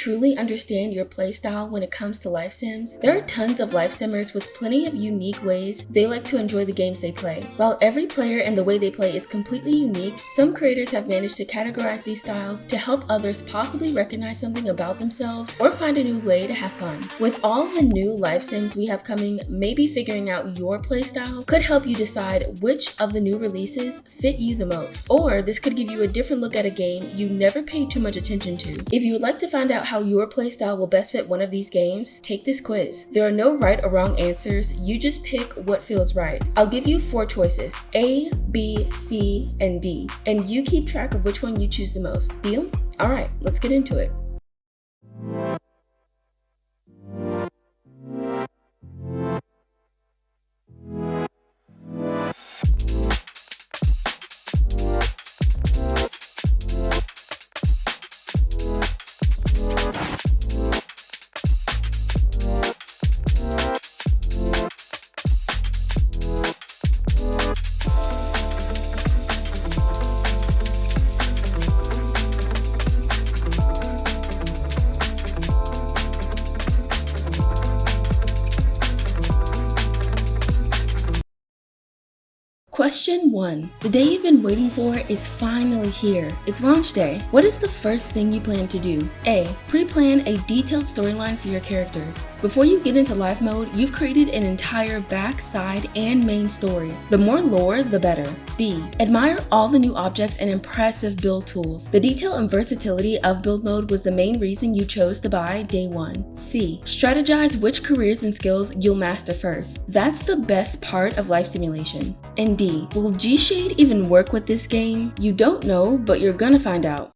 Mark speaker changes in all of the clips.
Speaker 1: truly understand your playstyle when it comes to life sims? There are tons of life simmers with plenty of unique ways they like to enjoy the games they play. While every player and the way they play is completely unique, some creators have managed to categorize these styles to help others possibly recognize something about themselves or find a new way to have fun. With all the new life sims we have coming, maybe figuring out your playstyle could help you decide which of the new releases fit you the most. Or this could give you a different look at a game you never paid too much attention to. If you would like to find out how your playstyle will best fit one of these games, take this quiz. There are no right or wrong answers, you just pick what feels right. I'll give you 4 choices, A, B, C, and D, and you keep track of which one you choose the most. Deal? Alright, let's get into it. Question 1. The day you've been waiting for is finally here. It's launch day. What is the first thing you plan to do? A. Pre-plan a detailed storyline for your characters. Before you get into live mode, you've created an entire back, side, and main story. The more lore, the better. B. Admire all the new objects and impressive build tools. The detail and versatility of build mode was the main reason you chose to buy day 1. C. Strategize which careers and skills you'll master first. That's the best part of life simulation. And D. Will G-Shade even work with this game? You don't know, but you're gonna find out.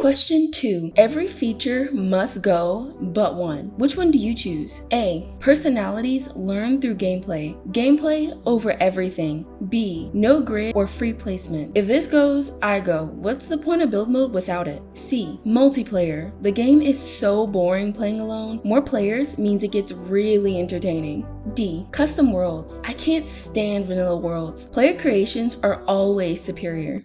Speaker 1: Question 2. Every feature must go but one. Which one do you choose? A. Personalities learned through gameplay. Gameplay over everything. B. No grid or free placement. If this goes, I go. What's the point of build mode without it? C. Multiplayer. The game is so boring playing alone. More players means it gets really entertaining. D. Custom worlds. I can't stand vanilla worlds. Player creations are always superior.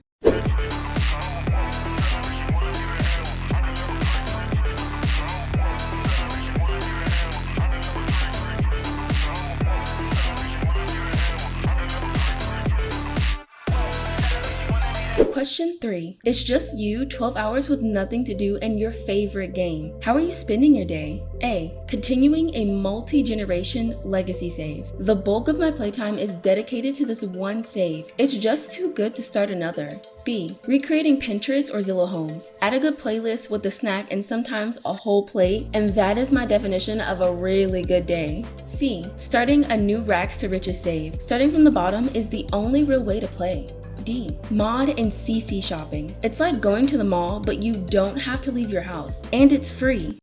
Speaker 1: Question 3. It's just you, 12 hours with nothing to do and your favorite game. How are you spending your day? A. Continuing a multi-generation legacy save. The bulk of my playtime is dedicated to this one save. It's just too good to start another. B. Recreating Pinterest or Zillow homes. Add a good playlist with a snack and sometimes a whole plate, and that is my definition of a really good day. C. Starting a new rags to riches save. Starting from the bottom is the only real way to play. D. Mod and CC shopping. It's like going to the mall, but you don't have to leave your house, and it's free.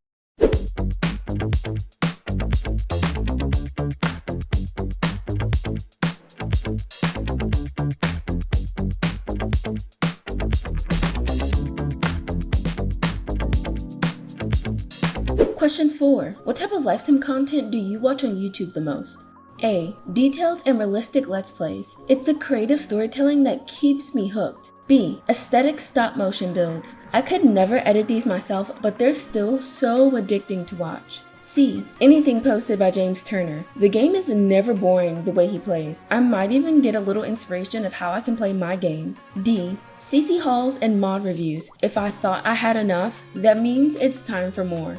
Speaker 1: Question 4. What type of life sim content do you watch on YouTube the most? A. Detailed and realistic let's plays. It's the creative storytelling that keeps me hooked. B. Aesthetic stop motion builds. I could never edit these myself, but they're still so addicting to watch. C. Anything posted by James Turner. The game is never boring the way he plays. I might even get a little inspiration of how I can play my game. D. CC hauls and mod reviews. If I thought I had enough, that means it's time for more.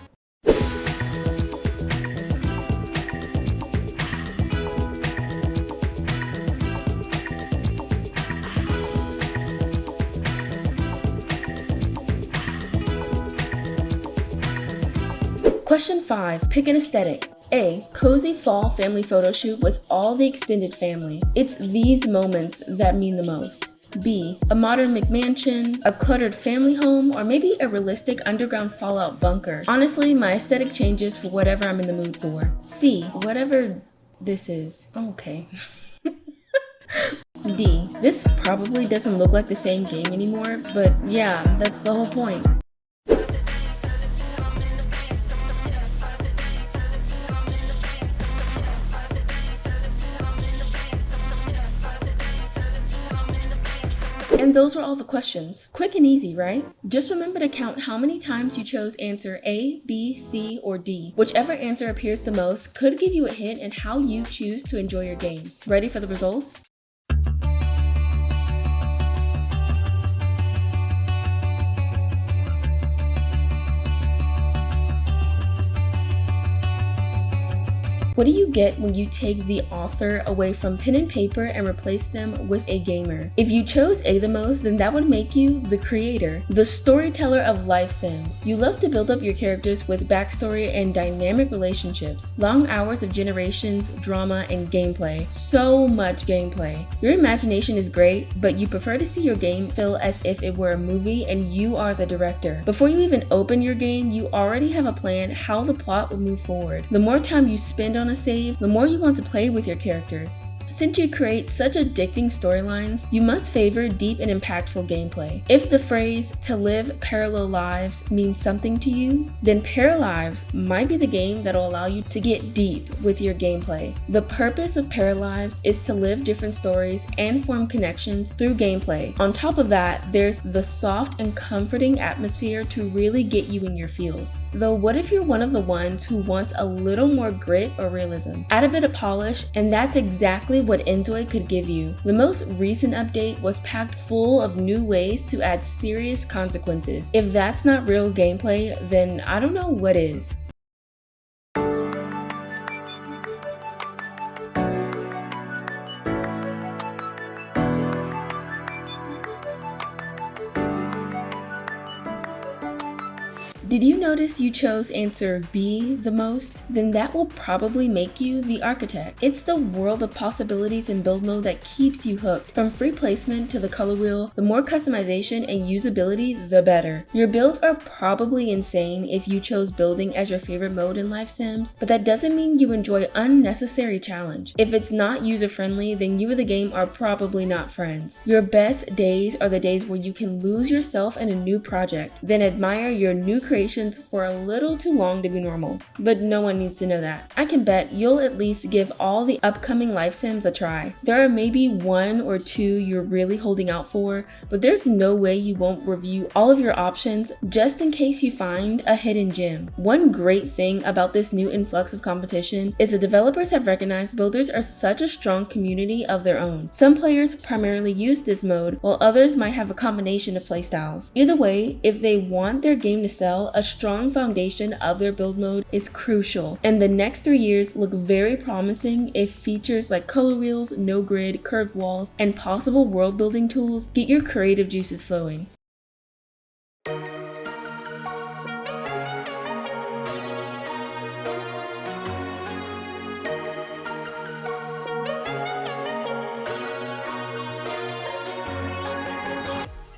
Speaker 1: Question 5. Pick an aesthetic. A. Cozy fall family photo shoot with all the extended family. It's these moments that mean the most. B. A modern McMansion, a cluttered family home, or maybe a realistic underground fallout bunker. Honestly, my aesthetic changes for whatever I'm in the mood for. C. Whatever this is. Okay. D. This probably doesn't look like the same game anymore, but yeah, that's the whole point. And those were all the questions. Quick and easy, right? Just remember to count how many times you chose answer A, B, C, or D. Whichever answer appears the most could give you a hint in how you choose to enjoy your games. Ready for the results? What do you get when you take the author away from pen and paper and replace them with a gamer? If you chose A the most, then that would make you the creator, the storyteller of life sims. You love to build up your characters with backstory and dynamic relationships, long hours of generations, drama, and gameplay. So much gameplay. Your imagination is great, but you prefer to see your game feel as if it were a movie and you are the director. Before you even open your game, you already have a plan how the plot will move forward. The more time you spend on a save, the more you want to play with your characters. Since you create such addicting storylines, you must favor deep and impactful gameplay. If the phrase "to live parallel lives" means something to you, then Paralives might be the game that'll allow you to get deep with your gameplay. The purpose of Paralives is to live different stories and form connections through gameplay. On top of that, there's the soft and comforting atmosphere to really get you in your feels. Though what if you're one of the ones who wants a little more grit or realism? Add a bit of polish, and that's exactly what inzoi could give you. The most recent update was packed full of new ways to add serious consequences. If that's not real gameplay, then I don't know what is. Did you notice you chose answer B the most? Then that will probably make you the architect. It's the world of possibilities in build mode that keeps you hooked. From free placement to the color wheel, the more customization and usability, the better. Your builds are probably insane if you chose building as your favorite mode in life sims, but that doesn't mean you enjoy unnecessary challenge. If it's not user-friendly, then you and the game are probably not friends. Your best days are the days where you can lose yourself in a new project, then admire your new creation for a little too long to be normal. But no one needs to know that. I can bet you'll at least give all the upcoming life sims a try. There are maybe one or two you're really holding out for, but there's no way you won't review all of your options just in case you find a hidden gem. One great thing about this new influx of competition is the developers have recognized builders are such a strong community of their own. Some players primarily use this mode, while others might have a combination of playstyles. Either way, if they want their game to sell, a strong foundation of their build mode is crucial, and the next 3 years look very promising if features like color wheels, no grid, curved walls, and possible world building tools get your creative juices flowing.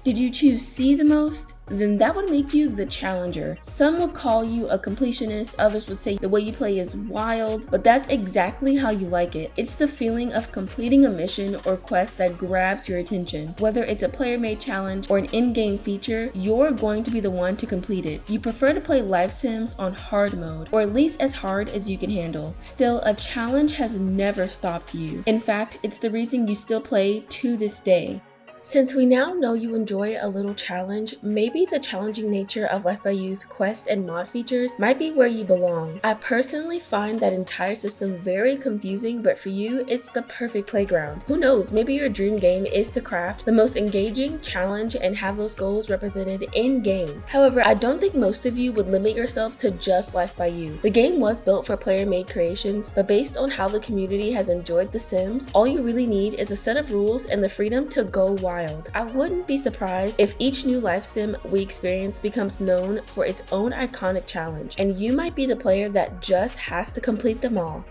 Speaker 1: Did you choose C the most? Then that would make you the challenger. Some would call you a completionist, others would say the way you play is wild, but that's exactly how you like it. It's the feeling of completing a mission or quest that grabs your attention. Whether it's a player-made challenge or an in-game feature, you're going to be the one to complete it. You prefer to play life sims on hard mode, or at least as hard as you can handle. Still, a challenge has never stopped you. In fact, it's the reason you still play to this day. Since we now know you enjoy a little challenge, maybe the challenging nature of Life by You's quest and mod features might be where you belong. I personally find that entire system very confusing, but for you, it's the perfect playground. Who knows, maybe your dream game is to craft the most engaging challenge and have those goals represented in-game. However, I don't think most of you would limit yourself to just Life by You. The game was built for player-made creations, but based on how the community has enjoyed The Sims, all you really need is a set of rules and the freedom to go wild. I wouldn't be surprised if each new life sim we experience becomes known for its own iconic challenge, and you might be the player that just has to complete them all.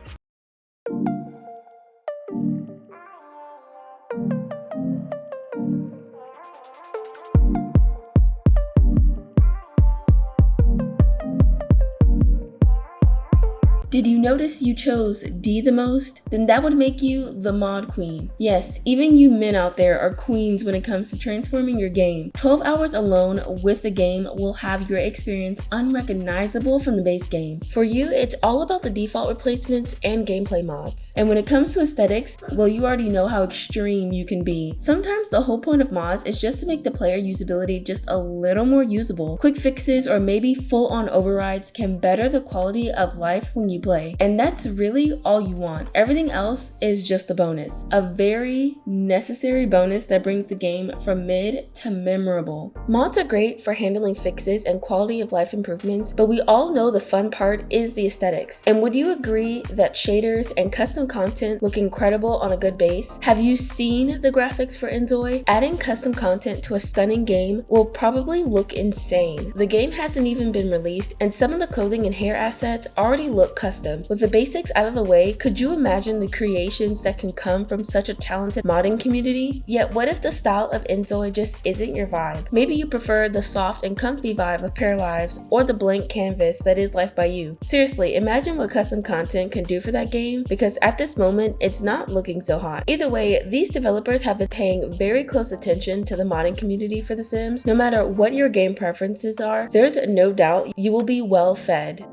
Speaker 1: Did you notice you chose D the most? Then that would make you the mod queen. Yes, even you men out there are queens when it comes to transforming your game. 12 hours alone with the game will have your experience unrecognizable from the base game. For you, it's all about the default replacements and gameplay mods. And when it comes to aesthetics, well, you already know how extreme you can be. Sometimes the whole point of mods is just to make the player usability just a little more usable. Quick fixes or maybe full-on overrides can better the quality of life when you play. And that's really all you want. Everything else is just a bonus. A very necessary bonus that brings the game from mid to memorable. Mods are great for handling fixes and quality of life improvements, but we all know the fun part is the aesthetics. And would you agree that shaders and custom content look incredible on a good base? Have you seen the graphics for inzoi? Adding custom content to a stunning game will probably look insane. The game hasn't even been released, and some of the clothing and hair assets already look custom. With the basics out of the way, could you imagine the creations that can come from such a talented modding community? Yet what if the style of inzoi just isn't your vibe? Maybe you prefer the soft and comfy vibe of paralives or the blank canvas that is Life by You. Seriously, imagine what custom content can do for that game, because at this moment, it's not looking so hot. Either way, these developers have been paying very close attention to the modding community for The Sims. No matter what your game preferences are, there's no doubt you will be well fed.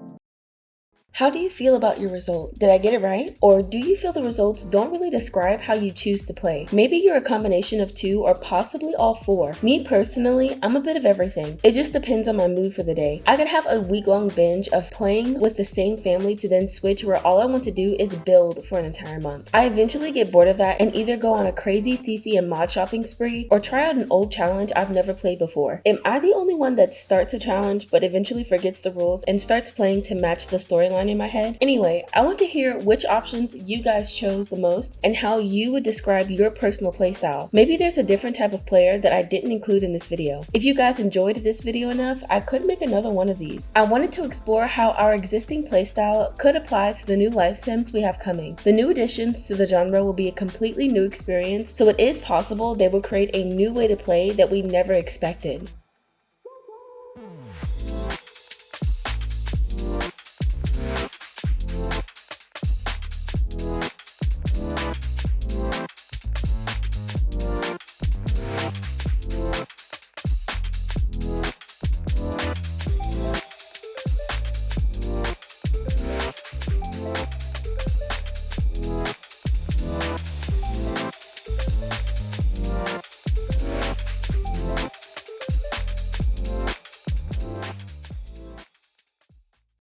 Speaker 1: How do you feel about your result? Did I get it right? Or do you feel the results don't really describe how you choose to play? Maybe you're a combination of two or possibly all four. Me personally, I'm a bit of everything. It just depends on my mood for the day. I could have a week-long binge of playing with the same family to then switch where all I want to do is build for an entire month. I eventually get bored of that and either go on a crazy CC and mod shopping spree or try out an old challenge I've never played before. Am I the only one that starts a challenge but eventually forgets the rules and starts playing to match the storyline in my head? Anyway, I want to hear which options you guys chose the most and how you would describe your personal playstyle. Maybe there's a different type of player that I didn't include in this video. If you guys enjoyed this video enough, I could make another one of these. I wanted to explore how our existing playstyle could apply to the new life sims we have coming. The new additions to the genre will be a completely new experience, so it is possible they will create a new way to play that we never expected.